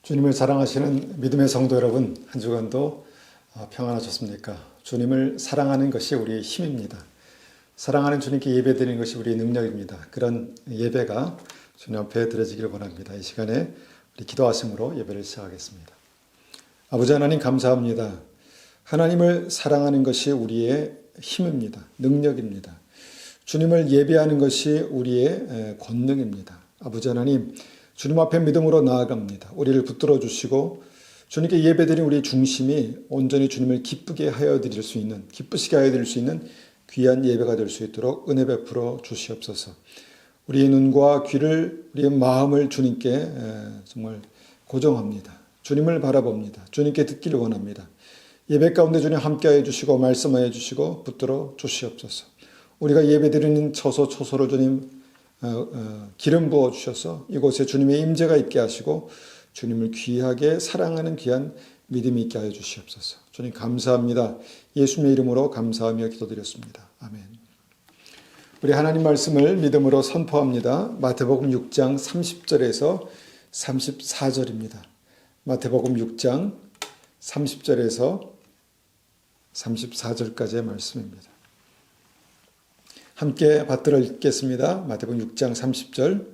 주님을 사랑하시는 믿음의 성도 여러분, 한 주간도 평안하셨습니까? 주님을 사랑하는 것이 우리의 힘입니다. 사랑하는 주님께 예배드리는 것이 우리의 능력입니다. 그런 예배가 주님 앞에 드려지기를 원합니다. 이 시간에 우리 기도하심으로 예배를 시작하겠습니다. 아버지 하나님 감사합니다. 하나님을 사랑하는 것이 우리의 힘입니다. 능력입니다. 주님을 예배하는 것이 우리의 권능입니다. 아버지 하나님, 주님 앞에 믿음으로 나아갑니다. 우리를 붙들어 주시고 주님께 예배드린 우리의 중심이 온전히 주님을 기쁘게 하여 드릴 수 있는, 기쁘시게 하여 드릴 수 있는 귀한 예배가 될 수 있도록 은혜 베풀어 주시옵소서. 우리의 눈과 귀를, 우리의 마음을 주님께 정말 고정합니다. 주님을 바라봅니다. 주님께 듣기를 원합니다. 예배 가운데 주님 함께하여 주시고 말씀하여 주시고 붙들어 주시옵소서. 우리가 예배드리는 처소를 주님 기름 부어 주셔서 이곳에 주님의 임재가 있게 하시고 주님을 귀하게 사랑하는 귀한 믿음이 있게 하여 주시옵소서. 주님 감사합니다. 예수님의 이름으로 감사하며 기도드렸습니다. 아멘. 우리 하나님 말씀을 믿음으로 선포합니다. 마태복음 6장 30절에서 34절입니다. 마태복음 6장 30절에서 34절까지의 말씀입니다. 함께 받들어 읽겠습니다. 마태복음 6장 30절.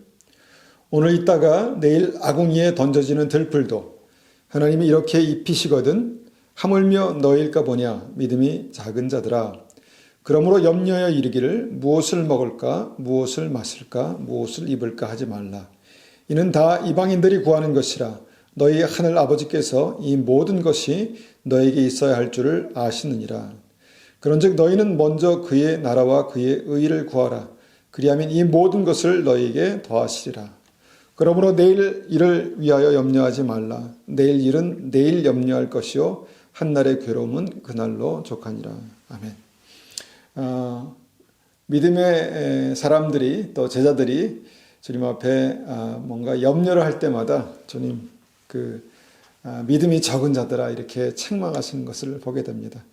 오늘 있다가 내일 아궁이에 던져지는 들풀도 하나님이 이렇게 입히시거든 하물며 너희일까 보냐 믿음이 작은 자들아. 그러므로 염려하여 이르기를 무엇을 먹을까 무엇을 마실까 무엇을 입을까 하지 말라. 이는 다 이방인들이 구하는 것이라. 너희 하늘 아버지께서 이 모든 것이 너에게 있어야 할 줄을 아시느니라. 그런즉 너희는 먼저 그의 나라와 그의 의를 구하라. 그리하면 이 모든 것을 너희에게 더하시리라. 그러므로 내일 일을 위하여 염려하지 말라. 내일 일은 내일 염려할 것이요 한날의 괴로움은 그날로 족하니라. 아멘. 믿음의 사람들이 또 제자들이 주님 앞에 뭔가 염려를 할 때마다 주님 믿음이 적은 자들아 이렇게 책망하시는 것을 보게 됩니다.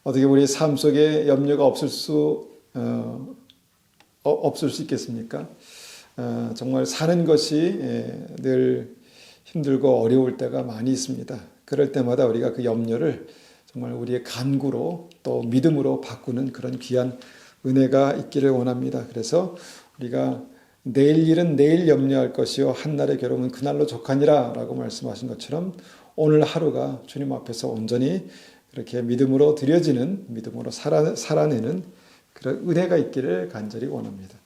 어떻게 우리 삶 속에 염려가 없을 수 있겠습니까? 정말 사는 것이 늘 힘들고 어려울 때가 많이 있습니다. 그럴 때마다 우리가 그 염려를 정말 우리의 간구로 또 믿음으로 바꾸는 그런 귀한 은혜가 있기를 원합니다. 그래서 우리가 내일 일은 내일 염려할 것이요 한날의 괴로움은 그날로 족하니라 라고 말씀하신 것처럼 오늘 하루가 주님 앞에서 온전히 이렇게 믿음으로 드려지는, 믿음으로 살아내는 그런 은혜가 있기를 간절히 원합니다.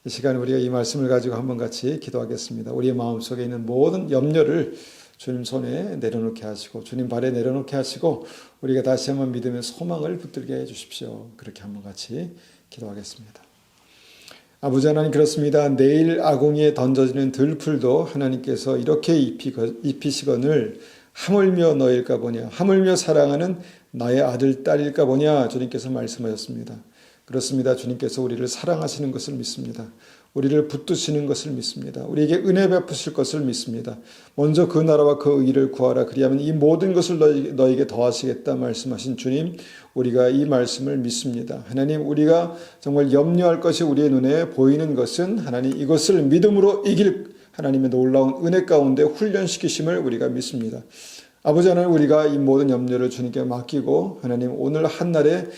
이 시간에 우리가 이 말씀을 가지고 한번 같이 기도하겠습니다. 우리의 마음속에 있는 모든 염려를 주님 손에 내려놓게 하시고 주님 발에 내려놓게 하시고 우리가 다시 한번 믿음의 소망을 붙들게 해주십시오. 그렇게 한번 같이 기도하겠습니다. 아버지 하나님 그렇습니다. 내일 아궁이에 던져지는 들풀도 하나님께서 이렇게 입히시거늘 하물며 너일까 보냐 하물며 사랑하는 나의 아들 딸일까 보냐 주님께서 말씀하셨습니다. 그렇습니다. 주님께서 우리를 사랑하시는 것을 믿습니다. 우리를 붙드시는 것을 믿습니다. 우리에게 은혜 베푸실 것을 믿습니다. 먼저 그 나라와 그 의를 구하라. 그리하면 이 모든 것을 너에게 더하시겠다 말씀하신 주님, 우리가 이 말씀을 믿습니다. 하나님, 우리가 정말 염려할 것이 우리의 눈에 보이는 것은 하나님 이것을 믿음으로 이길 하나님의 놀라운 은혜 가운데 훈련시키심을 우리가 믿습니다. 아버지 하나님, 우리가 이 모든 염려를 주님께 맡기고 하나님 오늘 한날의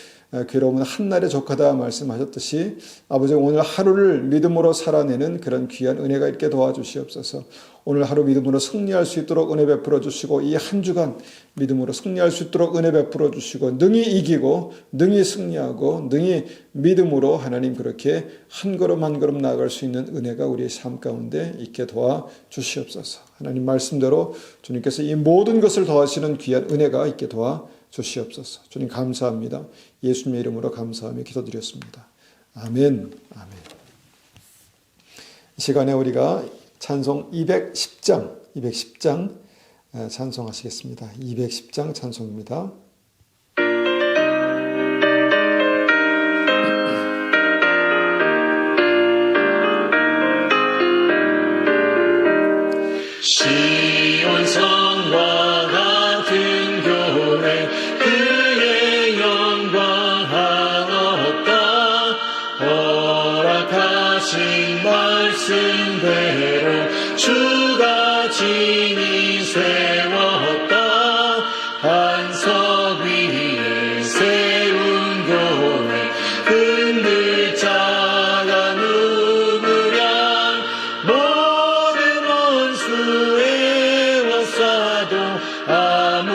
괴로움은 한날에 족하다 말씀하셨듯이 아버지 오늘 하루를 믿음으로 살아내는 그런 귀한 은혜가 있게 도와주시옵소서. 오늘 하루 믿음으로 승리할 수 있도록 은혜 베풀어 주시고 이 한 주간 믿음으로 승리할 수 있도록 은혜 베풀어 주시고 능히 이기고 능히 승리하고 능히 믿음으로 하나님 그렇게 한 걸음 한 걸음 나아갈 수 있는 은혜가 우리의 삶 가운데 있게 도와주시옵소서. 하나님 말씀대로 주님께서 이 모든 것을 더하시는 귀한 은혜가 있게 도와주시옵소서. 주님 감사합니다. 예수님의 이름으로 감사하며 기도드렸습니다. 아멘. 아멘. 이 시간에 우리가 찬송 210장 찬송하시겠습니다. 210장 찬송입니다. 시온 성과 같은 교회 그의 영광 한없다. 약속하신 말씀대로 주가 진히 세웠다. 반석 위에 세운 교회 흔들 자가 누구랴. 모든 원수에 왔사도 아무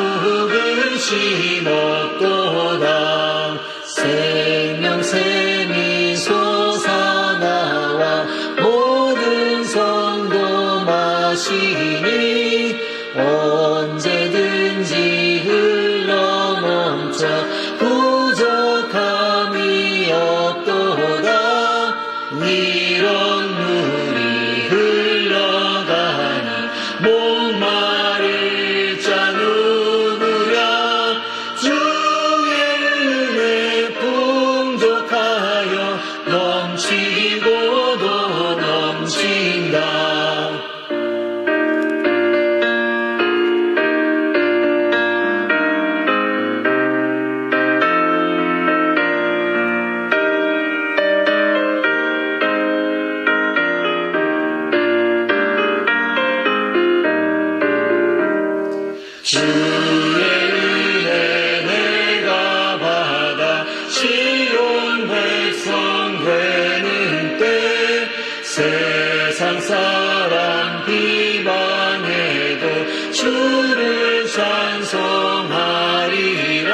근심 없도다. 생명샘이 솟아나와 모든 성도 마시니 언제든지 흘러넘쳐 부족함이 없도다. 이런 물이 흘러가니 목마를 자 누구랴. 주의 은혜 풍족하여 넘치고도 넘친다. 주의 은혜 내가 받아 시온 백성 되는 때 세상 사람 비방해도 주를 찬송하리라.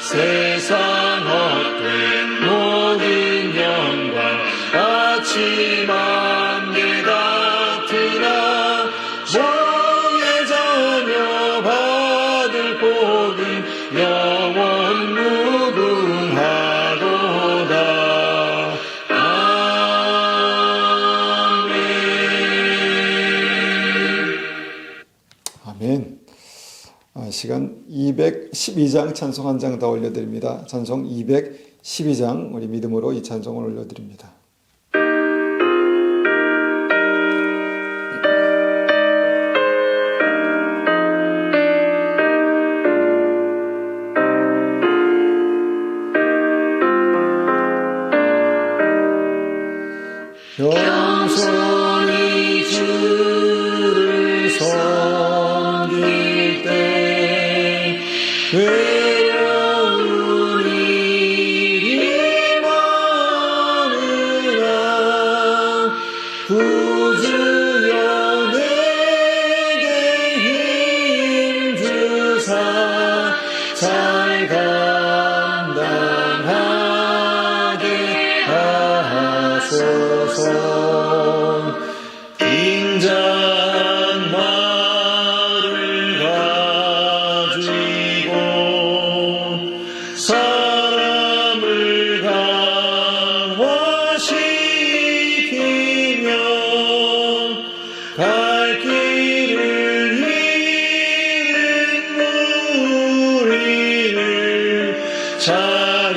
세상 헛된 모든 영광 아침 안개 같으나 정의 자녀 받을 복은 영원 무궁하도다. 아멘. 아멘. 시간 212장 찬송 한 장 더 올려드립니다. 찬송 212장 우리 믿음으로 이 찬송을 올려드립니다. 영손이 주를 섬길 때 외로운 일이 많으나 구주여 내게 힘 주사 잘 감당하게 하소서. 빈잔 말을 가지고 사람을 강화시키며 갈 길을 잃은 무리를 잘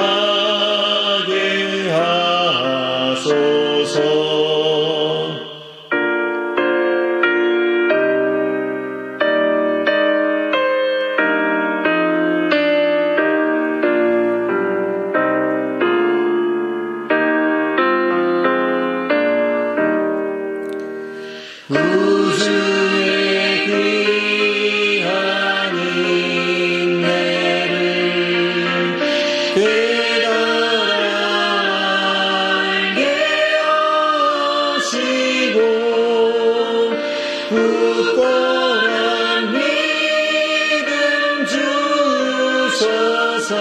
인도하게 하소서. 우주의 귀한 인내를 깨달아 알게 하시고 굳건한 믿음 주셔서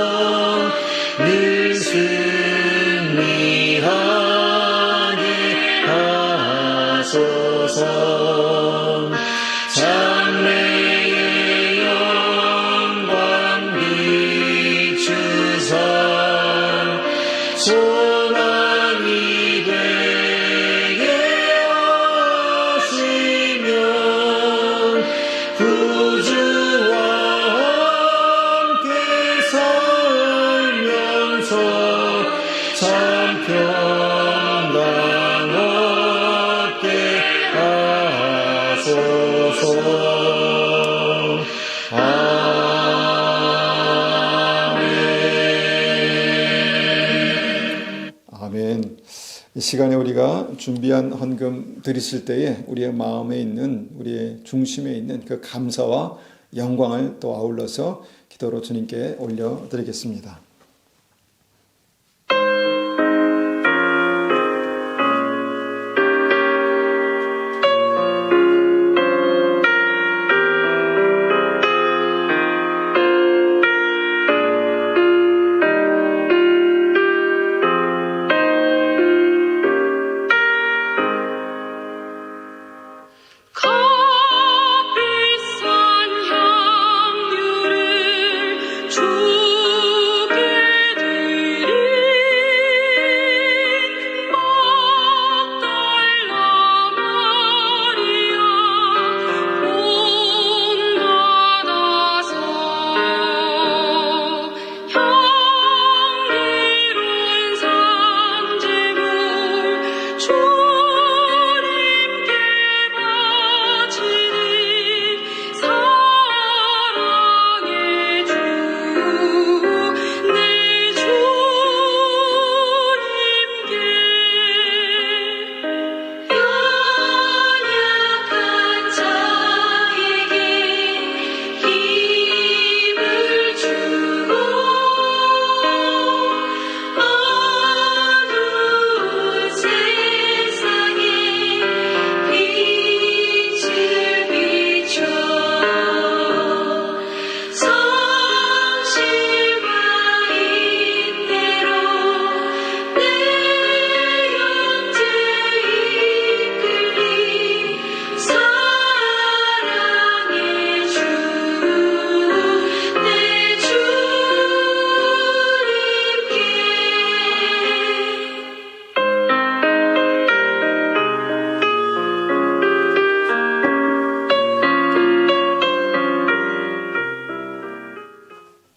늘 승리하게 하소서. 장래의 영광 비추사 소망이 되게 하시며 구주와 함께 살면서 이 시간에 우리가 준비한 헌금 드리실 때에 우리의 마음에 있는, 우리의 중심에 있는 그 감사와 영광을 또 아울러서 기도로 주님께 올려드리겠습니다.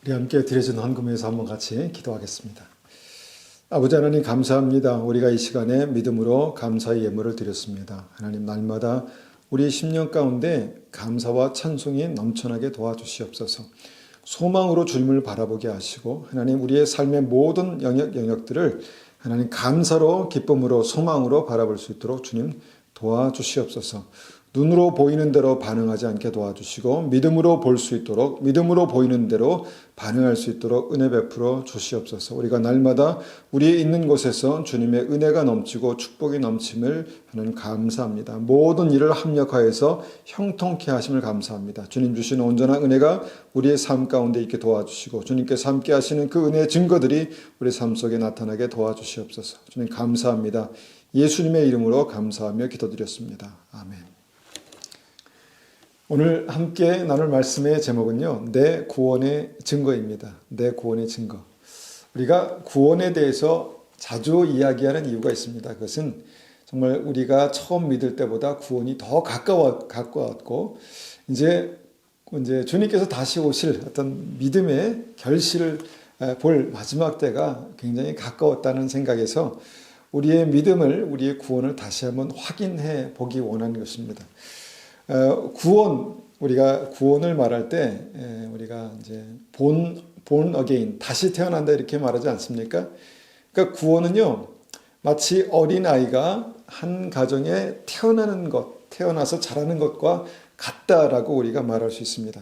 우리 함께 드려진 헌금에서 한번 같이 기도하겠습니다. 아버지 하나님 감사합니다. 우리가 이 시간에 믿음으로 감사의 예물을 드렸습니다. 하나님 날마다 우리의 심령 가운데 감사와 찬송이 넘쳐나게 도와주시옵소서. 소망으로 주님을 바라보게 하시고 하나님 우리의 삶의 모든 영역들을 하나님 감사로 기쁨으로 소망으로 바라볼 수 있도록 주님 도와주시옵소서. 눈으로 보이는 대로 반응하지 않게 도와주시고 믿음으로 볼 수 있도록 믿음으로 보이는 대로 반응할 수 있도록 은혜 베풀어 주시옵소서. 우리가 날마다 우리의 있는 곳에서 주님의 은혜가 넘치고 축복이 넘침을 하나님 감사합니다. 모든 일을 합력하여서 형통케 하심을 감사합니다. 주님 주시는 온전한 은혜가 우리의 삶 가운데 있게 도와주시고 주님께서 함께 하시는 그 은혜의 증거들이 우리 삶 속에 나타나게 도와주시옵소서. 주님 감사합니다. 예수님의 이름으로 감사하며 기도드렸습니다. 아멘. 오늘 함께 나눌 말씀의 제목은요, 내 구원의 증거입니다. 내 구원의 증거. 우리가 구원에 대해서 자주 이야기하는 이유가 있습니다. 그것은 정말 우리가 처음 믿을 때보다 구원이 더 가까웠고, 이제 주님께서 다시 오실 어떤 믿음의 결실을 볼 마지막 때가 굉장히 가까웠다는 생각에서 우리의 믿음을, 우리의 구원을 다시 한번 확인해 보기 원하는 것입니다. 구원, 우리가 구원을 말할 때 우리가 이제 born again, 다시 태어난다 이렇게 말하지 않습니까? 그러니까 구원은요, 마치 어린아이가 한 가정에 태어나는 것, 태어나서 자라는 것과 같다라고 우리가 말할 수 있습니다.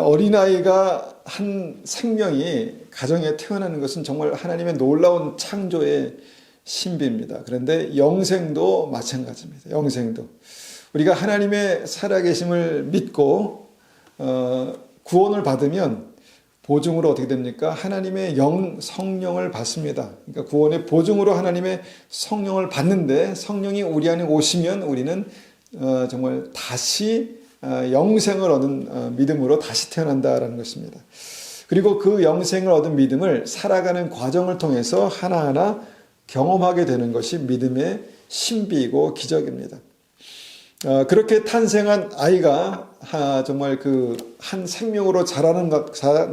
어린아이가 한 생명이 가정에 태어나는 것은 정말 하나님의 놀라운 창조의 신비입니다. 그런데 영생도 마찬가지입니다. 영생도. 우리가 하나님의 살아계심을 믿고 구원을 받으면 보증으로 어떻게 됩니까? 하나님의 성령을 받습니다. 그러니까 구원의 보증으로 하나님의 성령을 받는데 성령이 우리 안에 오시면 우리는 정말 다시 영생을 얻은 믿음으로 다시 태어난다라는 것입니다. 그리고 그 영생을 얻은 믿음을 살아가는 과정을 통해서 하나하나 경험하게 되는 것이 믿음의 신비이고 기적입니다. 그렇게 탄생한 아이가 정말 그 한 생명으로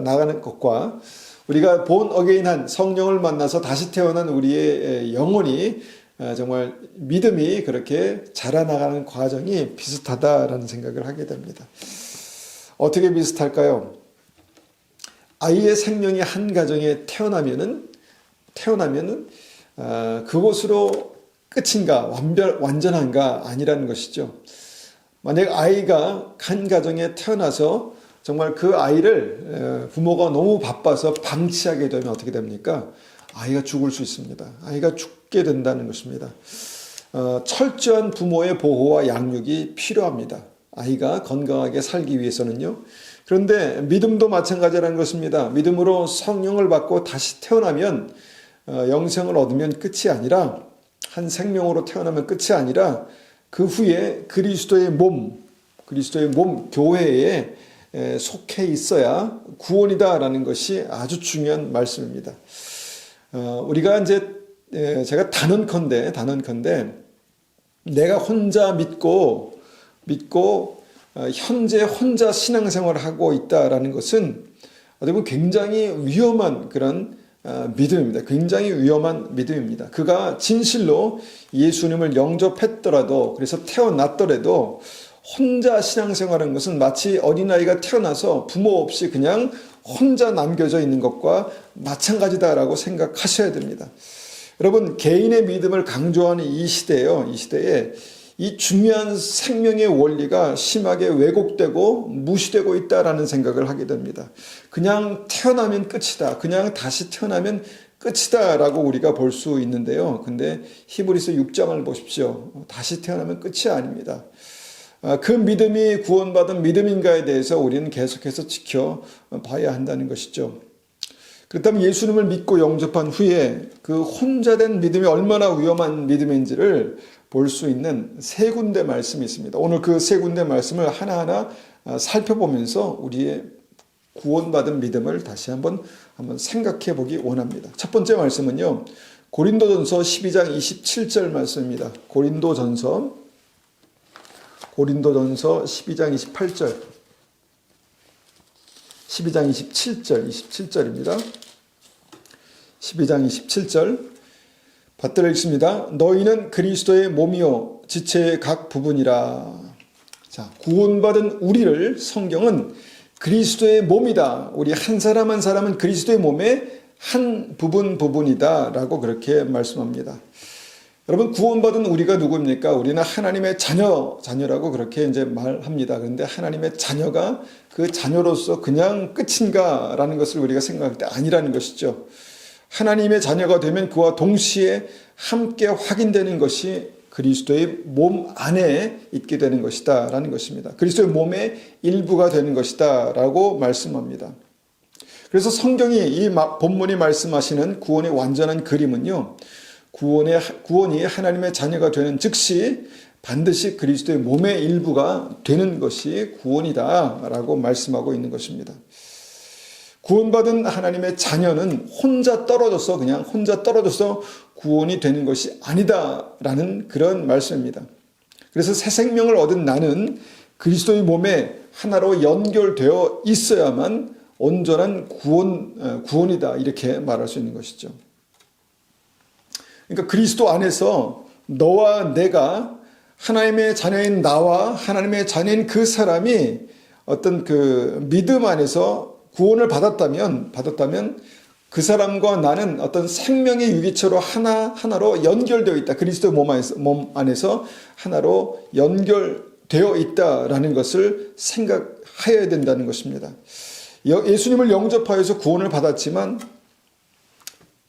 나가는 것과 우리가 본 어게인한 성령을 만나서 다시 태어난 우리의 영혼이 정말 믿음이 그렇게 자라나가는 과정이 비슷하다라는 생각을 하게 됩니다. 어떻게 비슷할까요? 아이의 생명이 한 가정에 태어나면은 그것으로 끝인가, 완전한가 아니라는 것이죠. 만약 아이가 한 가정에 태어나서 정말 그 아이를 부모가 너무 바빠서 방치하게 되면 어떻게 됩니까? 아이가 죽을 수 있습니다. 아이가 죽게 된다는 것입니다. 철저한 부모의 보호와 양육이 필요합니다. 아이가 건강하게 살기 위해서는요. 그런데 믿음도 마찬가지라는 것입니다. 믿음으로 성령을 받고 다시 태어나면 영생을 얻으면 끝이 아니라, 한 생명으로 태어나면 끝이 아니라 그 후에 그리스도의 몸, 교회에 속해 있어야 구원이다라는 것이 아주 중요한 말씀입니다. 우리가 이제 제가 단언컨대 내가 혼자 믿고 현재 혼자 신앙생활을 하고 있다라는 것은 어떻게 보면 굉장히 위험한 그런 믿음입니다. 굉장히 위험한 믿음입니다. 그가 진실로 예수님을 영접했더라도, 그래서 태어났더라도 혼자 신앙생활하는 것은 마치 어린아이가 태어나서 부모 없이 그냥 혼자 남겨져 있는 것과 마찬가지다라고 생각하셔야 됩니다. 여러분, 개인의 믿음을 강조하는 이 시대에 이 중요한 생명의 원리가 심하게 왜곡되고 무시되고 있다라는 생각을 하게 됩니다. 그냥 태어나면 끝이다. 그냥 다시 태어나면 끝이다라고 우리가 볼 수 있는데요. 근데 히브리서 6장을 보십시오. 다시 태어나면 끝이 아닙니다. 그 믿음이 구원받은 믿음인가에 대해서 우리는 계속해서 지켜봐야 한다는 것이죠. 그렇다면 예수님을 믿고 영접한 후에 그 혼자 된 믿음이 얼마나 위험한 믿음인지를 볼 수 있는 세 군데 말씀이 있습니다. 오늘 그 세 군데 말씀을 하나하나 살펴보면서 우리의 구원받은 믿음을 다시 한번 생각해 보기 원합니다. 첫 번째 말씀은요, 고린도전서 12장 27절 말씀입니다. 고린도전서 12장 28절, 12장 27절입니다. 12장 27절 받들어 읽습니다. 너희는 그리스도의 몸이요 지체의 각 부분이라. 자, 구원받은 우리를 성경은 그리스도의 몸이다. 우리 한 사람 한 사람은 그리스도의 몸의 한 부분이다 라고 그렇게 말씀합니다. 여러분, 구원받은 우리가 누구입니까? 우리는 하나님의 자녀라고 그렇게 이제 말합니다. 그런데 하나님의 자녀가 그 자녀로서 그냥 끝인가 라는 것을 우리가 생각할 때 아니라는 것이죠. 하나님의 자녀가 되면 그와 동시에 함께 확인되는 것이 그리스도의 몸 안에 있게 되는 것이다 라는 것입니다. 그리스도의 몸의 일부가 되는 것이다 라고 말씀합니다. 그래서 성경이 이 본문이 말씀하시는 구원의 완전한 그림은요, 구원이 하나님의 자녀가 되는 즉시 반드시 그리스도의 몸의 일부가 되는 것이 구원이다 라고 말씀하고 있는 것입니다. 구원받은 하나님의 자녀는 혼자 떨어져서 구원이 되는 것이 아니다라는 그런 말씀입니다. 그래서 새 생명을 얻은 나는 그리스도의 몸에 하나로 연결되어 있어야만 온전한 구원이다 이렇게 말할 수 있는 것이죠. 그러니까 그리스도 안에서 너와 내가, 하나님의 자녀인 나와 하나님의 자녀인 그 사람이 어떤 그 믿음 안에서 구원을 받았다면 그 사람과 나는 어떤 생명의 유기체로 하나로 연결되어 있다. 그리스도의 몸 안에서 하나로 연결되어 있다라는 것을 생각해야 된다는 것입니다. 예수님을 영접하여서 구원을 받았지만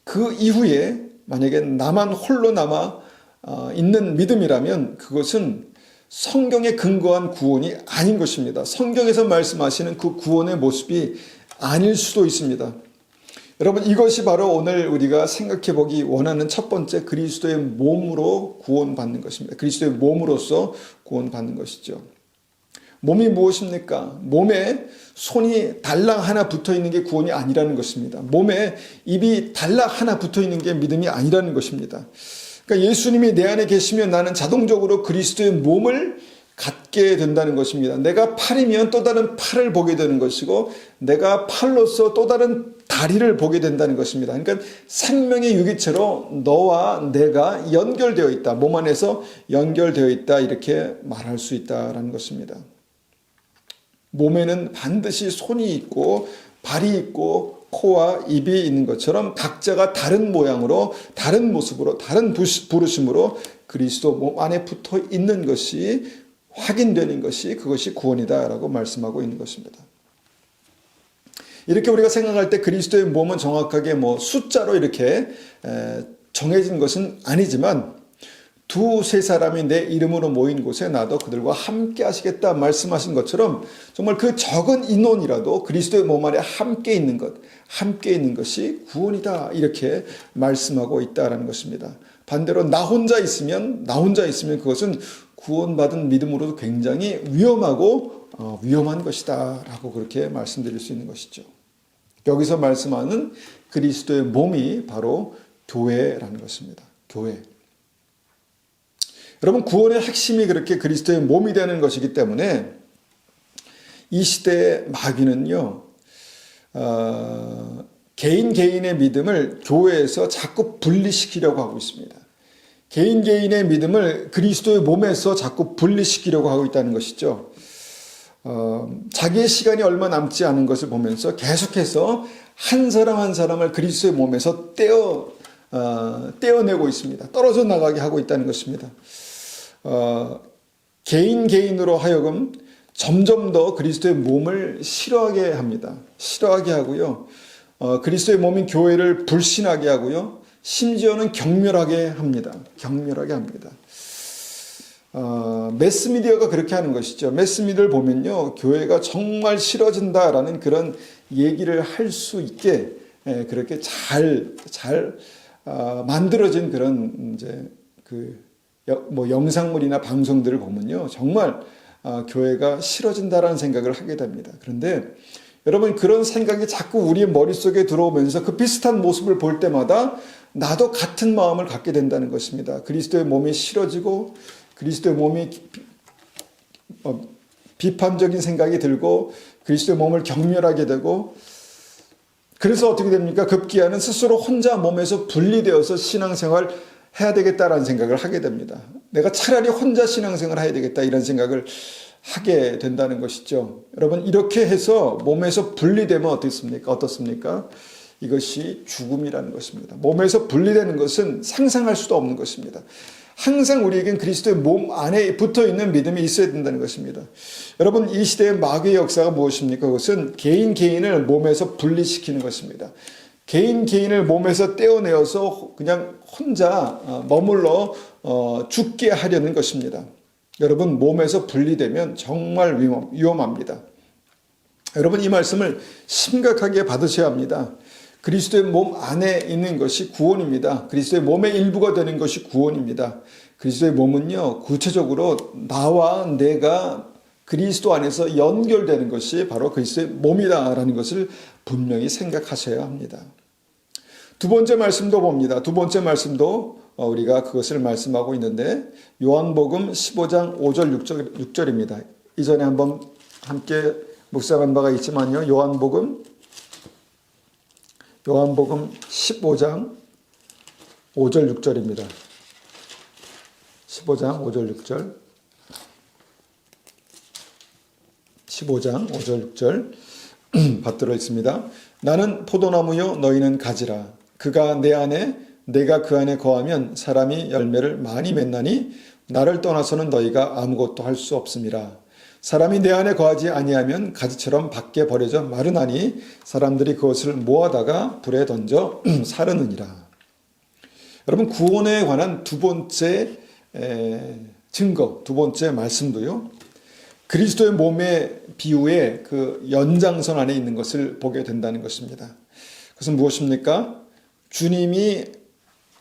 그 이후에 만약에 나만 홀로 남아 있는 믿음이라면 그것은 성경에 근거한 구원이 아닌 것입니다. 성경에서 말씀하시는 그 구원의 모습이 아닐 수도 있습니다. 여러분, 이것이 바로 오늘 우리가 생각해 보기 원하는 첫 번째 그리스도의 몸으로 구원받는 것입니다. 그리스도의 몸으로서 구원받는 것이죠. 몸이 무엇입니까? 몸에 손이 달랑 하나 붙어 있는 게 구원이 아니라는 것입니다. 몸에 입이 달랑 하나 붙어 있는 게 믿음이 아니라는 것입니다. 그러니까 예수님이 내 안에 계시면 나는 자동적으로 그리스도의 몸을 갖게 된다는 것입니다. 내가 팔이면 또 다른 팔을 보게 되는 것이고, 내가 팔로서 또 다른 다리를 보게 된다는 것입니다. 그러니까 생명의 유기체로 너와 내가 연결되어 있다. 몸 안에서 연결되어 있다. 이렇게 말할 수 있다라는 것입니다. 몸에는 반드시 손이 있고 발이 있고 코와 입이 있는 것처럼 각자가 다른 모양으로, 다른 모습으로, 다른 부르심으로 그리스도 몸 안에 붙어 있는 것이 확인되는 것이, 그것이 구원이다라고 말씀하고 있는 것입니다. 이렇게 우리가 생각할 때 그리스도의 몸은 정확하게 숫자로 이렇게 정해진 것은 아니지만, 두세 사람이 내 이름으로 모인 곳에 나도 그들과 함께 하시겠다 말씀하신 것처럼 정말 그 적은 인원이라도 그리스도의 몸 안에 함께 있는 것이 구원이다, 이렇게 말씀하고 있다라는 것입니다. 반대로 나 혼자 있으면 그것은 구원받은 믿음으로도 굉장히 위험한 것이다 라고 그렇게 말씀드릴 수 있는 것이죠. 여기서 말씀하는 그리스도의 몸이 바로 교회라는 것입니다. 교회. 여러분, 구원의 핵심이 그렇게 그리스도의 몸이 되는 것이기 때문에 이 시대의 마귀는요, 개인의 믿음을 교회에서 자꾸 분리시키려고 하고 있습니다. 개인의 믿음을 그리스도의 몸에서 자꾸 분리시키려고 하고 있다는 것이죠. 자기의 시간이 얼마 남지 않은 것을 보면서 계속해서 한 사람 한 사람을 그리스도의 몸에서 떼어내고 있습니다. 떨어져 나가게 하고 있다는 것입니다. 개인으로 하여금 점점 더 그리스도의 몸을 싫어하게 합니다. 싫어하게 하고요. 그리스도의 몸인 교회를 불신하게 하고요. 심지어는 경멸하게 합니다. 매스미디어가 그렇게 하는 것이죠. 매스미디어를 보면요, 교회가 정말 싫어진다라는 그런 얘기를 할 수 있게 그렇게 잘 만들어진 그런 이제 영상물이나 방송들을 보면요, 정말 교회가 싫어진다라는 생각을 하게 됩니다. 그런데 여러분, 그런 생각이 자꾸 우리의 머릿속에 들어오면서 그 비슷한 모습을 볼 때마다 나도 같은 마음을 갖게 된다는 것입니다. 그리스도의 몸이 싫어지고 그리스도의 몸이 비판적인 생각이 들고 그리스도의 몸을 경멸하게 되고, 그래서 어떻게 됩니까? 급기야는 스스로 혼자 몸에서 분리되어서 신앙생활 해야 되겠다라는 생각을 하게 됩니다. 내가 차라리 혼자 신앙생활을 해야 되겠다, 이런 생각을 하게 된다는 것이죠. 여러분, 이렇게 해서 몸에서 분리되면 어떻습니까? 이것이 죽음이라는 것입니다. 몸에서 분리되는 것은 상상할 수도 없는 것입니다. 항상 우리에겐 그리스도의 몸 안에 붙어있는 믿음이 있어야 된다는 것입니다. 여러분, 이 시대의 마귀의 역사가 무엇입니까? 그것은 개인을 몸에서 분리시키는 것입니다. 개인을 몸에서 떼어내어서 그냥 혼자 머물러 죽게 하려는 것입니다. 여러분, 몸에서 분리되면 정말 위험합니다. 여러분, 이 말씀을 심각하게 받으셔야 합니다. 그리스도의 몸 안에 있는 것이 구원입니다. 그리스도의 몸의 일부가 되는 것이 구원입니다. 그리스도의 몸은요, 구체적으로 나와 내가 그리스도 안에서 연결되는 것이 바로 그리스도의 몸이다라는 것을 분명히 생각하셔야 합니다. 두 번째 말씀도 봅니다. 두 번째 말씀도 우리가 그것을 말씀하고 있는데, 요한복음 15장 5절 6절입니다. 이전에 한번 함께 묵상한 바가 있지만요, 요한복음 15장 5절 6절입니다. 15장 5절 6절. 15장 5절 6절 받들어 있습니다. 나는 포도나무요, 너희는 가지라. 그가 내 안에, 내가 그 안에 거하면 사람이 열매를 많이 맺나니 나를 떠나서는 너희가 아무것도 할 수 없음이라. 사람이 내 안에 거하지 아니하면 가지처럼 밖에 버려져 마르나니 사람들이 그것을 모아다가 불에 던져 사르느니라. 여러분, 구원에 관한 두 번째 증거, 두 번째 말씀도요, 그리스도의 몸의 비유의 그 연장선 안에 있는 것을 보게 된다는 것입니다. 그것은 무엇입니까? 주님이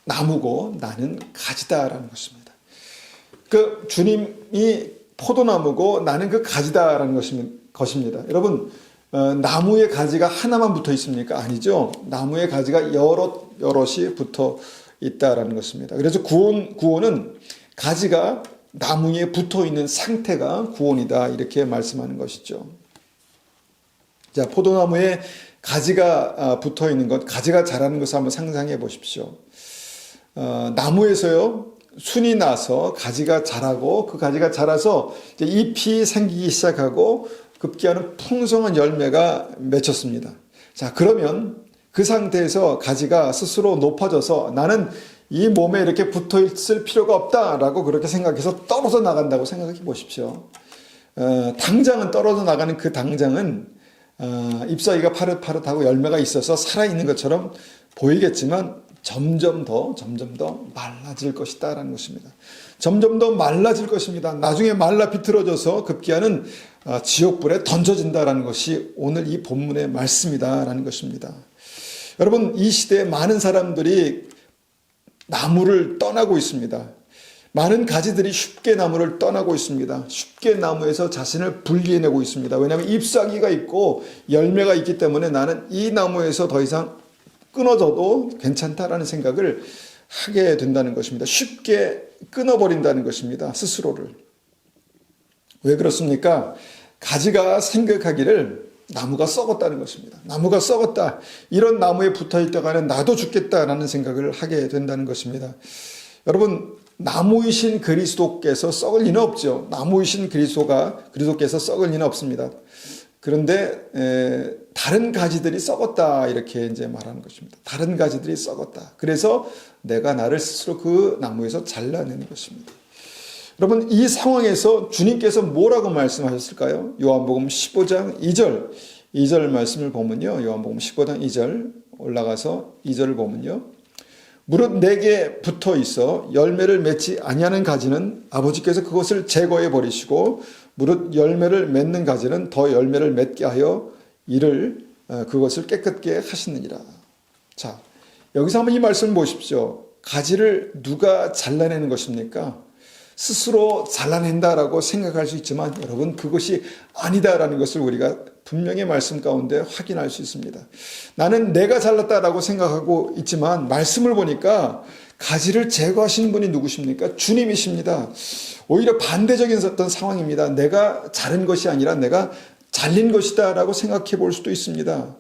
나무고 나는 가지다라는 것입니다. 그 주님이 포도나무고 나는 그 가지다라는 것입니다. 여러분, 나무의 가지가 하나만 붙어 있습니까? 아니죠. 나무의 가지가 여럿이 붙어 있다라는 것입니다. 그래서 구원은 가지가 나무에 붙어 있는 상태가 구원이다, 이렇게 말씀하는 것이죠. 자, 포도나무에 가지가 붙어 있는 것, 가지가 자라는 것을 한번 상상해 보십시오. 나무에서요, 순이 나서 가지가 자라고, 그 가지가 자라서 이제 잎이 생기기 시작하고 급기야는 풍성한 열매가 맺혔습니다. 자, 그러면 그 상태에서 가지가 스스로 높아져서 나는 이 몸에 이렇게 붙어 있을 필요가 없다라고 그렇게 생각해서 떨어져 나간다고 생각해 보십시오. 당장은 떨어져 나가는 그 당장은 잎사귀가 파릇파릇하고 열매가 있어서 살아있는 것처럼 보이겠지만 점점 더 말라질 것이다라는 것입니다. 점점 더 말라질 것입니다. 나중에 말라 비틀어져서 급기야는 지옥불에 던져진다라는 것이 오늘 이 본문의 말씀이다라는 것입니다. 여러분, 이 시대에 많은 사람들이 나무를 떠나고 있습니다. 많은 가지들이 쉽게 나무를 떠나고 있습니다. 쉽게 나무에서 자신을 분리해내고 있습니다. 왜냐하면 잎사귀가 있고 열매가 있기 때문에 나는 이 나무에서 더 이상 끊어져도 괜찮다라는 생각을 하게 된다는 것입니다. 쉽게 끊어버린다는 것입니다. 스스로를. 왜 그렇습니까? 가지가 생각하기를 나무가 썩었다는 것입니다. 나무가 썩었다. 이런 나무에 붙어있다가는 나도 죽겠다라는 생각을 하게 된다는 것입니다. 여러분, 나무이신 그리스도께서 썩을 리는 없죠. 나무이신 그리스도께서 썩을 리는 없습니다. 그런데 다른 가지들이 썩었다 이렇게 이제 말하는 것입니다. 다른 가지들이 썩었다. 그래서 내가 나를 스스로 그 나무에서 잘라내는 것입니다. 여러분, 이 상황에서 주님께서 뭐라고 말씀하셨을까요? 요한복음 15장 2절 말씀을 보면요. 요한복음 15장 2절 올라가서 2절을 보면요. 무릇 내게 붙어 있어 열매를 맺지 아니하는 가지는 아버지께서 그것을 제거해 버리시고 무릇 열매를 맺는 가지는 더 열매를 맺게 하여 이를 그것을 깨끗게 하시느니라. 자, 여기서 한번 이 말씀을 보십시오. 가지를 누가 잘라내는 것입니까? 스스로 잘라낸다라고 생각할 수 있지만 여러분, 그것이 아니다라는 것을 우리가 분명히 말씀 가운데 확인할 수 있습니다. 나는 내가 잘랐다라고 생각하고 있지만 말씀을 보니까 가지를 제거하시는 분이 누구십니까? 주님이십니다. 오히려 반대적인 어떤 상황입니다. 내가 자른 것이 아니라 내가 잘린 것이다라고 생각해 볼 수도 있습니다.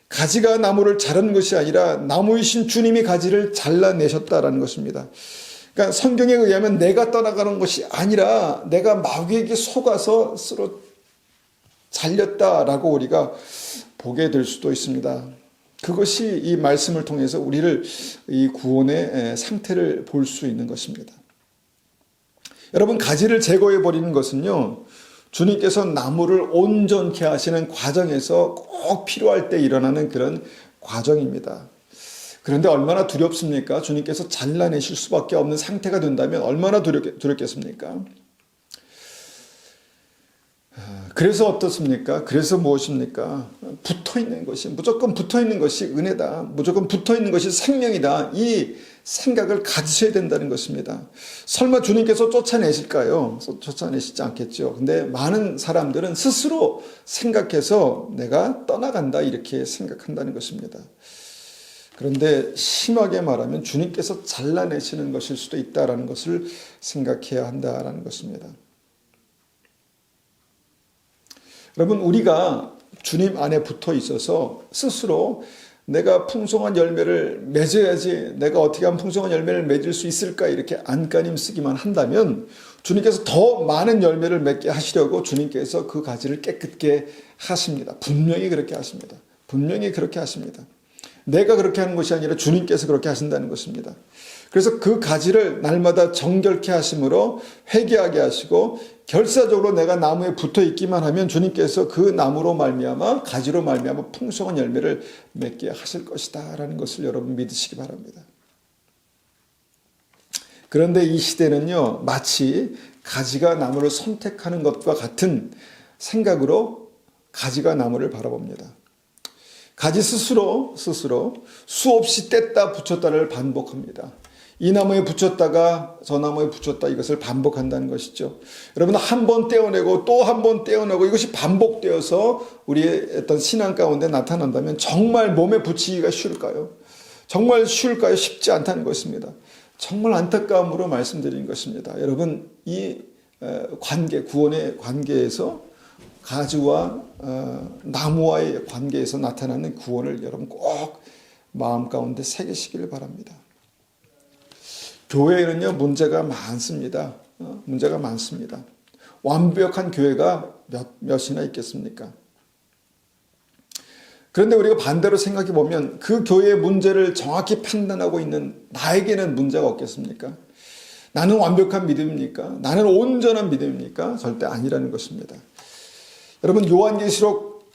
가지가 나무를 자른 것이 아니라 나무이신 주님이 가지를 잘라내셨다라는 것입니다. 그러니까 성경에 의하면 내가 떠나가는 것이 아니라 내가 마귀에게 속아서 스스로 잘렸다라고 우리가 보게 될 수도 있습니다. 그것이 이 말씀을 통해서 우리를 이 구원의 상태를 볼 수 있는 것입니다. 여러분, 가지를 제거해 버리는 것은요, 주님께서 나무를 온전케 하시는 과정에서 꼭 필요할 때 일어나는 그런 과정입니다. 그런데 얼마나 두렵습니까? 주님께서 잘라내실 수밖에 없는 상태가 된다면 얼마나 두렵겠습니까? 그래서 어떻습니까? 그래서 무엇입니까? 붙어있는 것이, 무조건 붙어있는 것이 은혜다. 무조건 붙어있는 것이 생명이다. 이 생각을 가지셔야 된다는 것입니다. 설마 주님께서 쫓아내실까요? 쫓아내시지 않겠죠. 근데 많은 사람들은 스스로 생각해서 내가 떠나간다 이렇게 생각한다는 것입니다. 그런데 심하게 말하면 주님께서 잘라내시는 것일 수도 있다는 것을 생각해야 한다는 것입니다. 여러분, 우리가 주님 안에 붙어 있어서 스스로 내가 풍성한 열매를 맺어야지, 내가 어떻게 하면 풍성한 열매를 맺을 수 있을까 이렇게 안간힘 쓰기만 한다면 주님께서 더 많은 열매를 맺게 하시려고 주님께서 그 가지를 깨끗게 하십니다. 분명히 그렇게 하십니다. 분명히 그렇게 하십니다. 내가 그렇게 하는 것이 아니라 주님께서 그렇게 하신다는 것입니다. 그래서 그 가지를 날마다 정결케 하심으로 회개하게 하시고 결사적으로 내가 나무에 붙어 있기만 하면 주님께서 그 나무로 말미암아, 가지로 말미암아 풍성한 열매를 맺게 하실 것이다 라는 것을 여러분 믿으시기 바랍니다. 그런데 이 시대는요, 마치 가지가 나무를 선택하는 것과 같은 생각으로 가지가 나무를 바라봅니다. 가지 스스로 수없이 뗐다 붙였다를 반복합니다. 이 나무에 붙였다가 저 나무에 붙였다, 이것을 반복한다는 것이죠. 여러분, 한 번 떼어내고 또 한 번 떼어내고 이것이 반복되어서 우리의 어떤 신앙 가운데 나타난다면 정말 몸에 붙이기가 쉬울까요? 정말 쉬울까요? 쉽지 않다는 것입니다. 정말 안타까움으로 말씀드리는 것입니다. 여러분, 이 관계, 구원의 관계에서 가지와 나무와의 관계에서 나타나는 구원을 여러분 꼭 마음 가운데 새기시기를 바랍니다. 교회에는요, 문제가 많습니다. 문제가 많습니다. 완벽한 교회가 몇이나 있겠습니까? 그런데 우리가 반대로 생각해 보면 그 교회의 문제를 정확히 판단하고 있는 나에게는 문제가 없겠습니까? 나는 완벽한 믿음입니까? 나는 온전한 믿음입니까? 절대 아니라는 것입니다. 여러분, 요한계시록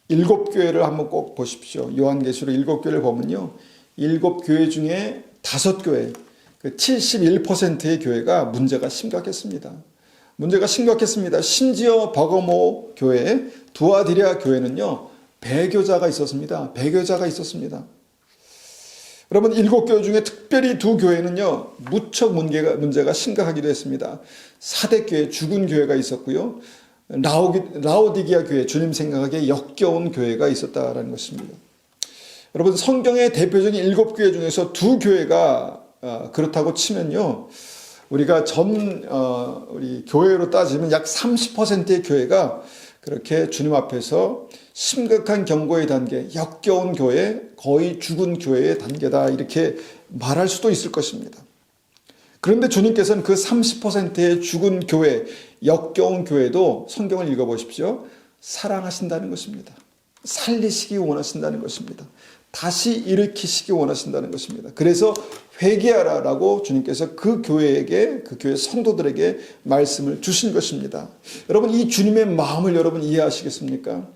7교회를 한번 꼭 보십시오. 요한계시록 7교회를 보면요, 7교회 중에 5교회, 그 71%의 교회가 문제가 심각했습니다. 문제가 심각했습니다. 심지어 버가모 교회, 두아디랴 교회는요, 배교자가 있었습니다. 배교자가 있었습니다. 여러분, 7교회 중에 특별히 2교회는요, 무척 문제가 심각하기도 했습니다. 사대교회, 죽은 교회가 있었고요. 라오디게아 교회, 주님 생각하기에 역겨운 교회가 있었다라는 것입니다. 여러분, 성경의 대표적인 7교회 중에서 2교회가 그렇다고 치면요, 우리가 우리 교회로 따지면 약 30%의 교회가 그렇게 주님 앞에서 심각한 경고의 단계, 역겨운 교회, 거의 죽은 교회의 단계다, 이렇게 말할 수도 있을 것입니다. 그런데 주님께서는 그 30%의 죽은 교회, 역겨운 교회도 성경을 읽어보십시오, 사랑하신다는 것입니다. 살리시기 원하신다는 것입니다. 다시 일으키시기 원하신다는 것입니다. 그래서 회개하라라고 주님께서 그 교회에게, 그 교회 성도들에게 말씀을 주신 것입니다. 여러분, 이 주님의 마음을 여러분 이해하시겠습니까?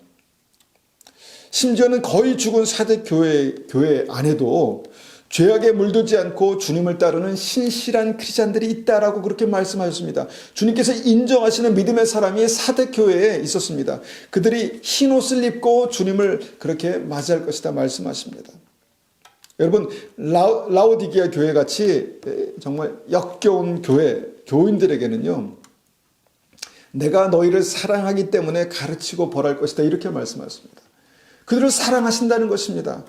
심지어는 거의 죽은 사대 교회 안에도 죄악에 물들지 않고 주님을 따르는 신실한 크리스찬들이 있다라고 그렇게 말씀하셨습니다. 주님께서 인정하시는 믿음의 사람이 사대 교회에 있었습니다. 그들이 흰 옷을 입고 주님을 그렇게 맞이할 것이다 말씀하십니다. 여러분, 라오디게아 교회 같이 정말 역겨운 교인들에게는요, 내가 너희를 사랑하기 때문에 가르치고 벌할 것이다, 이렇게 말씀하십니다. 그들을 사랑하신다는 것입니다.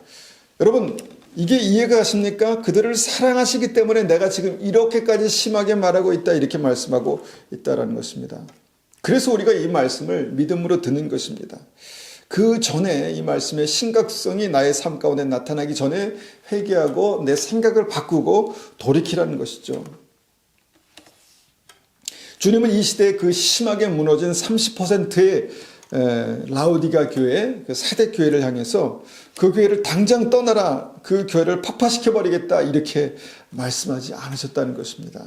여러분, 이게 이해가 가십니까? 그들을 사랑하시기 때문에 내가 지금 이렇게까지 심하게 말하고 있다, 이렇게 말씀하고 있다라는 것입니다. 그래서 우리가 이 말씀을 믿음으로 듣는 것입니다. 그 전에 이 말씀의 심각성이 나의 삶 가운데 나타나기 전에 회개하고 내 생각을 바꾸고 돌이키라는 것이죠. 주님은 이 시대에 그 심하게 무너진 30%의 라오디가 교회, 그 사대 교회를 향해서 그 교회를 당장 떠나라, 그 교회를 파파시켜버리겠다, 이렇게 말씀하지 않으셨다는 것입니다.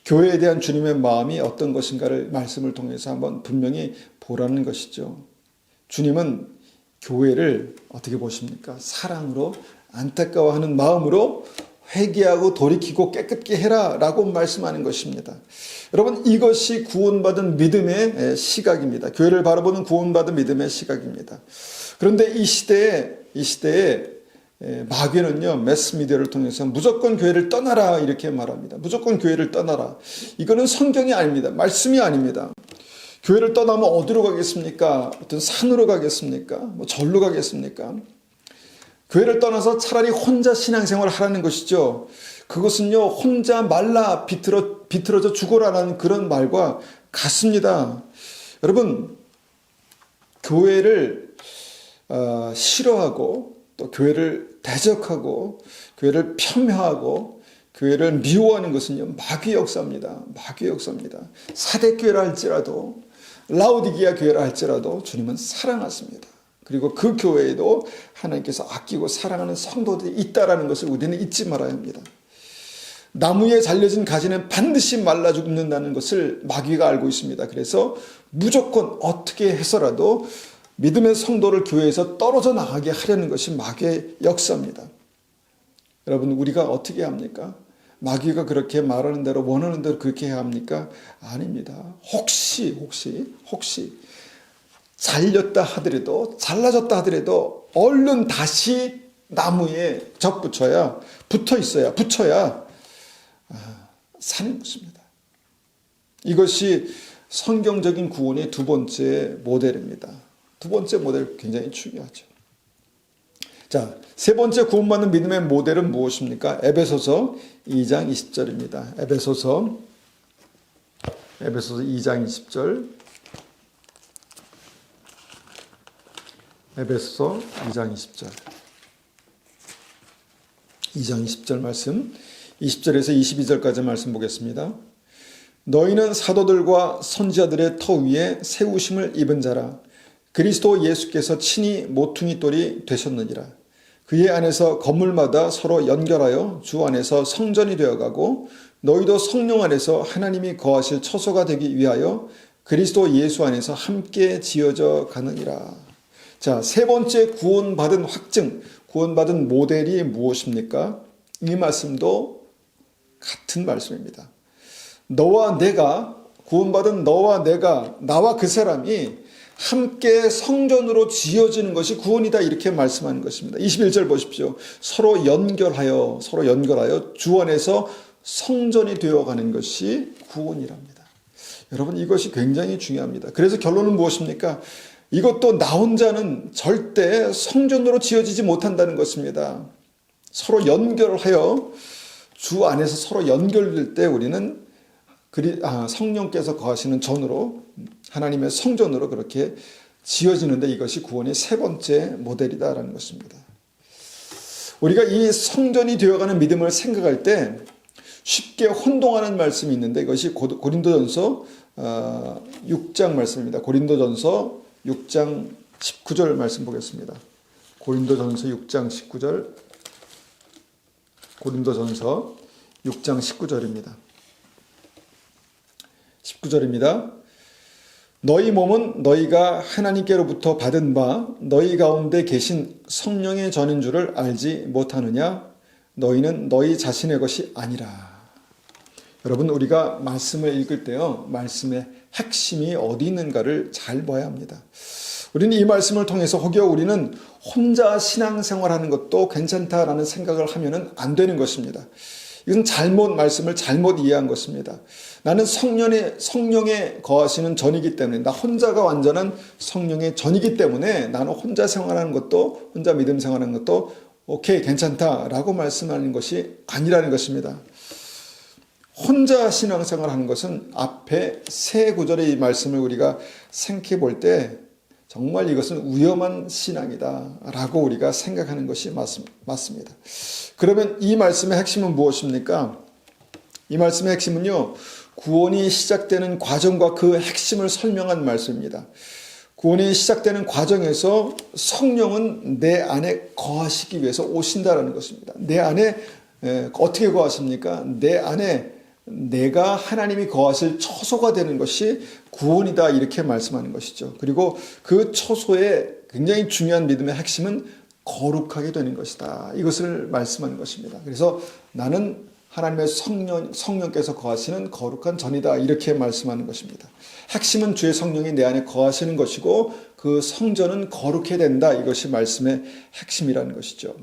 교회에 대한 주님의 마음이 어떤 것인가를 말씀을 통해서 한번 분명히 보라는 것이죠. 주님은 교회를 어떻게 보십니까? 사랑으로, 안타까워하는 마음으로 회개하고 돌이키고 깨끗게 해라 라고 말씀하는 것입니다. 여러분, 이것이 구원받은 믿음의 시각입니다. 교회를 바라보는 구원받은 믿음의 시각입니다. 그런데 이 시대에 마귀는요, 매스미디어를 통해서 무조건 교회를 떠나라, 이렇게 말합니다. 무조건 교회를 떠나라. 이거는 성경이 아닙니다. 말씀이 아닙니다. 교회를 떠나면 어디로 가겠습니까? 어떤 산으로 가겠습니까? 뭐 절로 가겠습니까? 교회를 떠나서 차라리 혼자 신앙생활을 하라는 것이죠. 그것은요, 혼자 말라 비틀어져 죽어라라는 그런 말과 같습니다. 여러분, 교회를 싫어하고 또 교회를 대적하고 교회를 폄하하고 교회를 미워하는 것은요, 마귀의 역사입니다. 마귀의 역사입니다. 사대교회라 할지라도, 라오디게아 교회라 할지라도 주님은 사랑하십니다. 그리고 그 교회에도 하나님께서 아끼고 사랑하는 성도들이 있다는 것을 우리는 잊지 말아야 합니다. 나무에 잘려진 가지는 반드시 말라 죽는다는 것을 마귀가 알고 있습니다. 그래서 무조건 어떻게 해서라도 믿음의 성도를 교회에서 떨어져 나가게 하려는 것이 마귀의 역사입니다. 여러분, 우리가 어떻게 합니까? 마귀가 그렇게 말하는 대로, 원하는 대로 그렇게 해야 합니까? 아닙니다. 혹시 잘렸다 하더라도, 잘라졌다 하더라도 얼른 다시 나무에 붙여야 사는 것입니다. 이것이 성경적인 구원의 두 번째 모델입니다. 두 번째 모델 굉장히 중요하죠. 자, 세 번째 구원받는 믿음의 모델은 무엇입니까? 에베소서 2장 20절입니다. 에베소서 2장 20절. 에베소서 2장 20절. 2장 20절 말씀, 20절에서 22절까지 말씀 보겠습니다. 너희는 사도들과 선지자들의 터 위에 세우심을 입은 자라. 그리스도 예수께서 친히 모퉁이 돌이 되셨느니라. 그의 안에서 건물마다 서로 연결하여 주 안에서 성전이 되어가고 너희도 성령 안에서 하나님이 거하실 처소가 되기 위하여 그리스도 예수 안에서 함께 지어져 가느니라. 자, 세 번째 구원받은 확증, 구원받은 모델이 무엇입니까? 이 말씀도 같은 말씀입니다. 너와 내가, 구원받은 너와 내가, 나와 그 사람이 함께 성전으로 지어지는 것이 구원이다, 이렇게 말씀하는 것입니다. 21절 보십시오. 서로 연결하여 주 안에서 성전이 되어가는 것이 구원이랍니다. 여러분, 이것이 굉장히 중요합니다. 그래서 결론은 무엇입니까? 이것도 나 혼자는 절대 성전으로 지어지지 못한다는 것입니다. 서로 연결하여 주 안에서 서로 연결될 때 우리는 성령께서 거하시는 전으로, 하나님의 성전으로 그렇게 지어지는데, 이것이 구원의 세 번째 모델이다라는 것입니다. 우리가 이 성전이 되어가는 믿음을 생각할 때 쉽게 혼동하는 말씀이 있는데, 이것이 고린도전서 6장 말씀입니다. 고린도전서 6장 19절 말씀 보겠습니다. 고린도전서 6장 19절, 고린도전서 6장 19절입니다. 19절입니다. 너희 몸은 너희가 하나님께로부터 받은 바 너희 가운데 계신 성령의 전인 줄을 알지 못하느냐? 너희는 너희 자신의 것이 아니라. 여러분, 우리가 말씀을 읽을 때요, 말씀의 핵심이 어디 있는가를 잘 봐야 합니다. 우리는 이 말씀을 통해서 혹여 우리는 혼자 신앙생활하는 것도 괜찮다라는 생각을 하면은 안 되는 것입니다. 이것은 말씀을 잘못 이해한 것입니다. 나는 성령에 거하시는 전이기 때문에, 나 혼자가 완전한 성령의 전이기 때문에 나는 혼자 생활하는 것도, 혼자 믿음 생활하는 것도 오케이, 괜찮다라고 말씀하는 것이 아니라는 것입니다. 혼자 신앙생활하는 것은 앞에 세 구절의 이 말씀을 우리가 생각해 볼 때 정말 이것은 위험한 신앙이다라고 우리가 생각하는 것이 맞습니다. 그러면 이 말씀의 핵심은 무엇입니까? 이 말씀의 핵심은요, 구원이 시작되는 과정과 그 핵심을 설명한 말씀입니다. 구원이 시작되는 과정에서 성령은 내 안에 거하시기 위해서 오신다라는 것입니다. 내 안에 어떻게 거하십니까? 내 안에 내가 하나님이 거하실 처소가 되는 것이 구원이다, 이렇게 말씀하는 것이죠. 그리고 그 처소의 굉장히 중요한 믿음의 핵심은 거룩하게 되는 것이다, 이것을 말씀하는 것입니다. 그래서 나는 하나님의 성령께서 거하시는 거룩한 전이다, 이렇게 말씀하는 것입니다. 핵심은 주의 성령이 내 안에 거하시는 것이고 그 성전은 거룩해야 된다, 이것이 말씀의 핵심이라는 것이죠.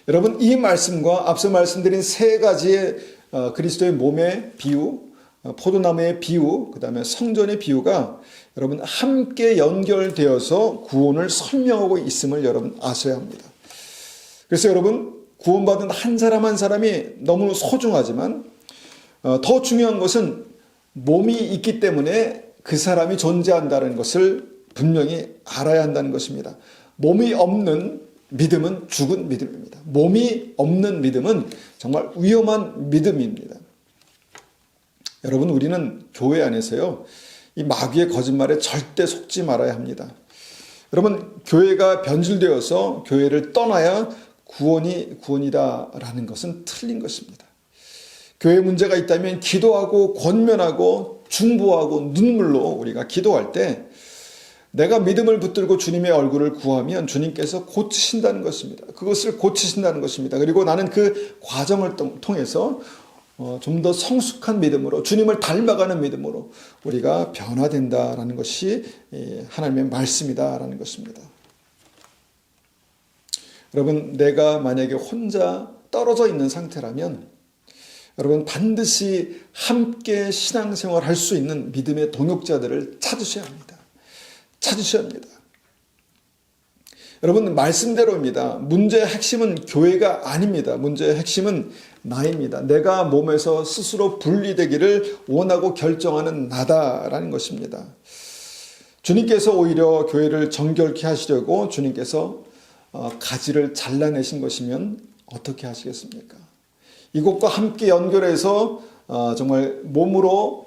여러분, 이 말씀과 앞서 말씀드린 세 가지의 그리스도의 몸의 비유, 포도나무의 비유, 그 다음에 성전의 비유가 여러분 함께 연결되어서 구원을 설명하고 있음을 여러분 아셔야 합니다. 그래서 여러분, 구원받은 한 사람 한 사람이 너무 소중하지만 더 중요한 것은 몸이 있기 때문에 그 사람이 존재한다는 것을 분명히 알아야 한다는 것입니다. 몸이 없는 믿음은 죽은 믿음입니다. 몸이 없는 믿음은 정말 위험한 믿음입니다. 여러분, 우리는 교회 안에서요, 이 마귀의 거짓말에 절대 속지 말아야 합니다. 여러분, 교회가 변질되어서 교회를 떠나야 구원이다라는 것은 틀린 것입니다. 교회에 문제가 있다면 기도하고 권면하고 중보하고 눈물로 우리가 기도할 때 내가 믿음을 붙들고 주님의 얼굴을 구하면 주님께서 고치신다는 것입니다. 그것을 고치신다는 것입니다. 그리고 나는 그 과정을 통해서 좀 더 성숙한 믿음으로, 주님을 닮아가는 믿음으로 우리가 변화된다라는 것이 하나님의 말씀이다라는 것입니다. 여러분, 내가 만약에 혼자 떨어져 있는 상태라면 여러분 반드시 함께 신앙생활 할 수 있는 믿음의 동역자들을 찾으셔야 합니다. 여러분, 말씀대로입니다. 문제의 핵심은 교회가 아닙니다. 문제의 핵심은 나입니다. 내가 몸에서 스스로 분리되기를 원하고 결정하는 나다라는 것입니다. 주님께서 오히려 교회를 정결케 하시려고 주님께서 가지를 잘라내신 것이면 어떻게 하시겠습니까? 이것과 함께 연결해서 정말 몸으로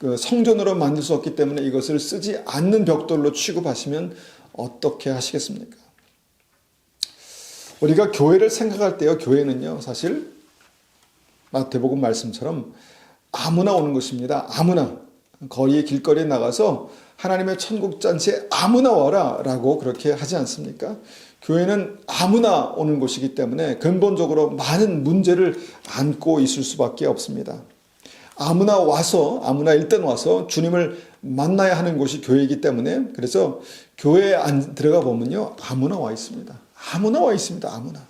그 성전으로 만들 수 없기 때문에 이것을 쓰지 않는 벽돌로 취급하시면 어떻게 하시겠습니까? 우리가 교회를 생각할 때요, 교회는요, 사실 마태복음 말씀처럼 아무나 오는 것입니다. 아무나. 거리에 길거리에 나가서 하나님의 천국 잔치에 아무나 와라 라고 그렇게 하지 않습니까? 교회는 아무나 오는 곳이기 때문에 근본적으로 많은 문제를 안고 있을 수밖에 없습니다. 아무나 일단 와서 주님을 만나야 하는 곳이 교회이기 때문에, 그래서 교회에 들어가 보면요, 아무나 와 있습니다. 아무나 와 있습니다. 아무나.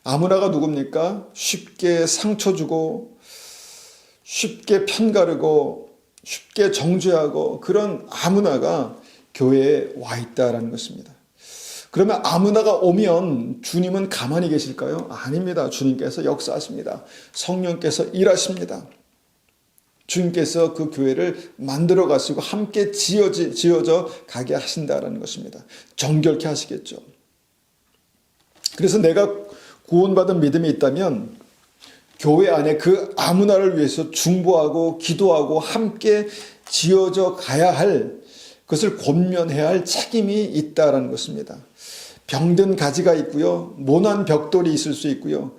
아무나가 누굽니까? 쉽게 상처 주고, 쉽게 편가르고, 쉽게 정죄하고, 그런 아무나가 교회에 와 있다라는 것입니다. 그러면 아무나가 오면 주님은 가만히 계실까요? 아닙니다. 주님께서 역사하십니다. 성령께서 일하십니다. 주님께서 그 교회를 만들어 가시고 함께 지어져 가게 하신다라는 것입니다. 정결케 하시겠죠. 그래서 내가 구원받은 믿음이 있다면 교회 안에 그 아무나를 위해서 중보하고 기도하고 함께 지어져 가야 할, 그것을 권면해야 할 책임이 있다라는 것입니다. 병든 가지가 있고요, 모난 벽돌이 있을 수 있고요.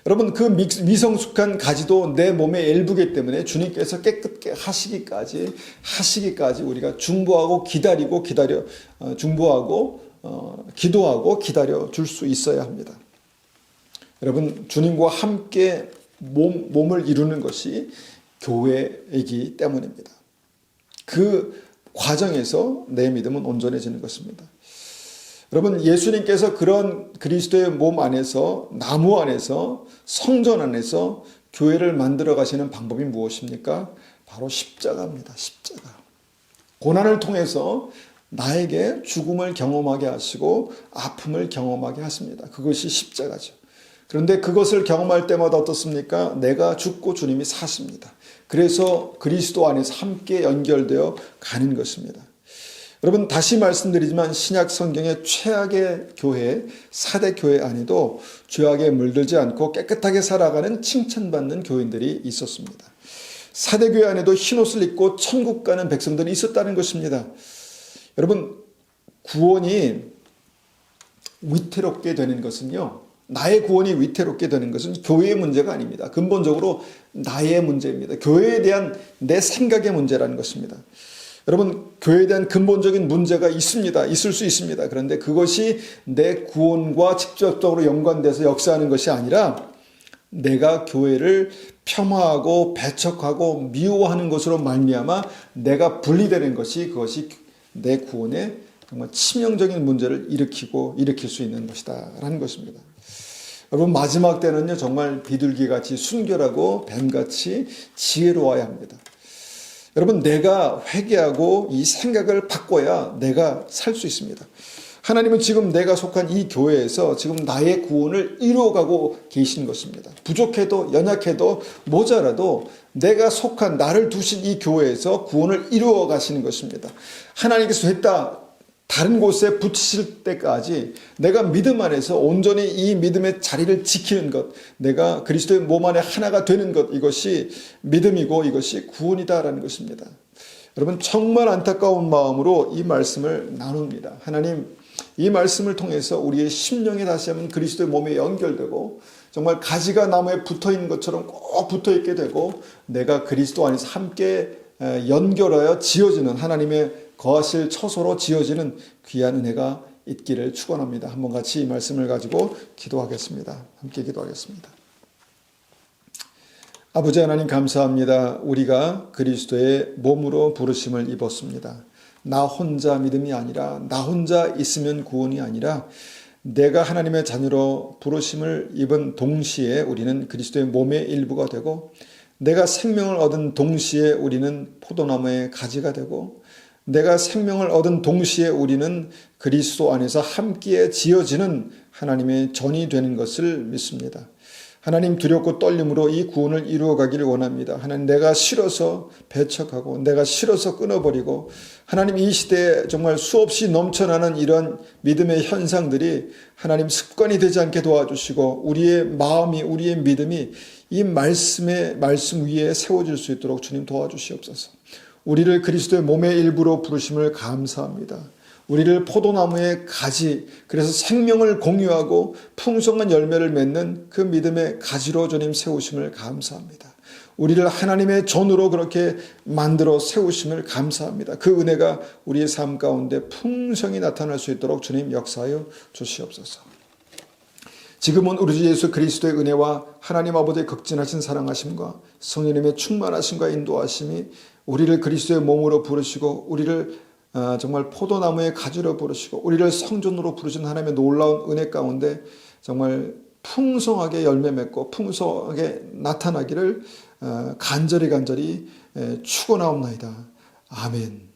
여러분, 그 미성숙한 가지도 내 몸의 일부이기 때문에 주님께서 깨끗게 하시기까지 우리가 중보하고 기도하고 기다려 줄 수 있어야 합니다. 여러분, 주님과 함께 몸을 이루는 것이 교회이기 때문입니다. 그 과정에서 내 믿음은 온전해지는 것입니다. 여러분, 예수님께서 그런 그리스도의 몸 안에서, 나무 안에서, 성전 안에서 교회를 만들어 가시는 방법이 무엇입니까? 바로 십자가입니다. 십자가. 고난을 통해서 나에게 죽음을 경험하게 하시고 아픔을 경험하게 하십니다. 그것이 십자가죠. 그런데 그것을 경험할 때마다 어떻습니까? 내가 죽고 주님이 사십니다. 그래서 그리스도 안에서 함께 연결되어 가는 것입니다. 여러분, 다시 말씀드리지만 신약 성경의 최악의 교회, 사대 교회 안에도 죄악에 물들지 않고 깨끗하게 살아가는 칭찬받는 교인들이 있었습니다. 사대 교회 안에도 흰옷을 입고 천국 가는 백성들이 있었다는 것입니다. 여러분, 구원이 위태롭게 되는 것은요, 나의 구원이 위태롭게 되는 것은 교회의 문제가 아닙니다. 근본적으로 나의 문제입니다. 교회에 대한 내 생각의 문제라는 것입니다. 여러분, 교회에 대한 근본적인 문제가 있습니다. 있을 수 있습니다. 그런데 그것이 내 구원과 직접적으로 연관돼서 역사하는 것이 아니라 내가 교회를 폄하하고 배척하고 미워하는 것으로 말미암아 내가 분리되는 것이, 그것이 내 구원에 정말 치명적인 문제를 일으킬 수 있는 것이다 라는 것입니다. 여러분, 마지막 때는요, 정말 비둘기같이 순결하고 뱀같이 지혜로워야 합니다. 여러분, 내가 회개하고 이 생각을 바꿔야 내가 살 수 있습니다. 하나님은 지금 내가 속한 이 교회에서 지금 나의 구원을 이루어가고 계신 것입니다. 부족해도 연약해도 모자라도 내가 속한, 나를 두신 이 교회에서 구원을 이루어 가시는 것입니다. 하나님께서 됐다, 다른 곳에 붙이실 때까지 내가 믿음 안에서 온전히 이 믿음의 자리를 지키는 것, 내가 그리스도의 몸 안에 하나가 되는 것, 이것이 믿음이고 이것이 구원이다라는 것입니다. 여러분, 정말 안타까운 마음으로 이 말씀을 나눕니다. 하나님, 이 말씀을 통해서 우리의 심령이 다시 한번 그리스도의 몸에 연결되고 정말 가지가 나무에 붙어있는 것처럼 꼭 붙어있게 되고 내가 그리스도 안에서 함께 연결하여 지어지는, 하나님의 거하실 처소로 지어지는 귀한 은혜가 있기를 축원합니다. 한번 같이 이 말씀을 가지고 기도하겠습니다. 함께 기도하겠습니다. 아버지 하나님, 감사합니다. 우리가 그리스도의 몸으로 부르심을 입었습니다. 나 혼자 믿음이 아니라, 나 혼자 있으면 구원이 아니라 내가 하나님의 자녀로 부르심을 입은 동시에 우리는 그리스도의 몸의 일부가 되고, 내가 생명을 얻은 동시에 우리는 포도나무의 가지가 되고, 내가 생명을 얻은 동시에 우리는 그리스도 안에서 함께 지어지는 하나님의 전이 되는 것을 믿습니다. 하나님 두렵고 떨림으로 이 구원을 이루어가기를 원합니다. 하나님 내가 싫어서 배척하고 내가 싫어서 끊어버리고 하나님 이 시대에 정말 수없이 넘쳐나는 이런 믿음의 현상들이 하나님 습관이 되지 않게 도와주시고 우리의 마음이 우리의 믿음이 이 말씀 위에 세워질 수 있도록 주님 도와주시옵소서. 우리를 그리스도의 몸의 일부로 부르심을 감사합니다. 우리를 포도나무의 가지, 그래서 생명을 공유하고 풍성한 열매를 맺는 그 믿음의 가지로 주님 세우심을 감사합니다. 우리를 하나님의 전으로 그렇게 만들어 세우심을 감사합니다. 그 은혜가 우리의 삶 가운데 풍성히 나타날 수 있도록 주님 역사하여 주시옵소서. 지금은 우리 주 예수 그리스도의 은혜와 하나님 아버지의 극진하신 사랑하심과 성령님의 충만하심과 인도하심이 우리를 그리스도의 몸으로 부르시고 우리를 정말 포도나무의 가지로 부르시고 우리를 성전으로 부르신 하나님의 놀라운 은혜 가운데 정말 풍성하게 열매 맺고 풍성하게 나타나기를 간절히 축원하옵나이다. 아멘.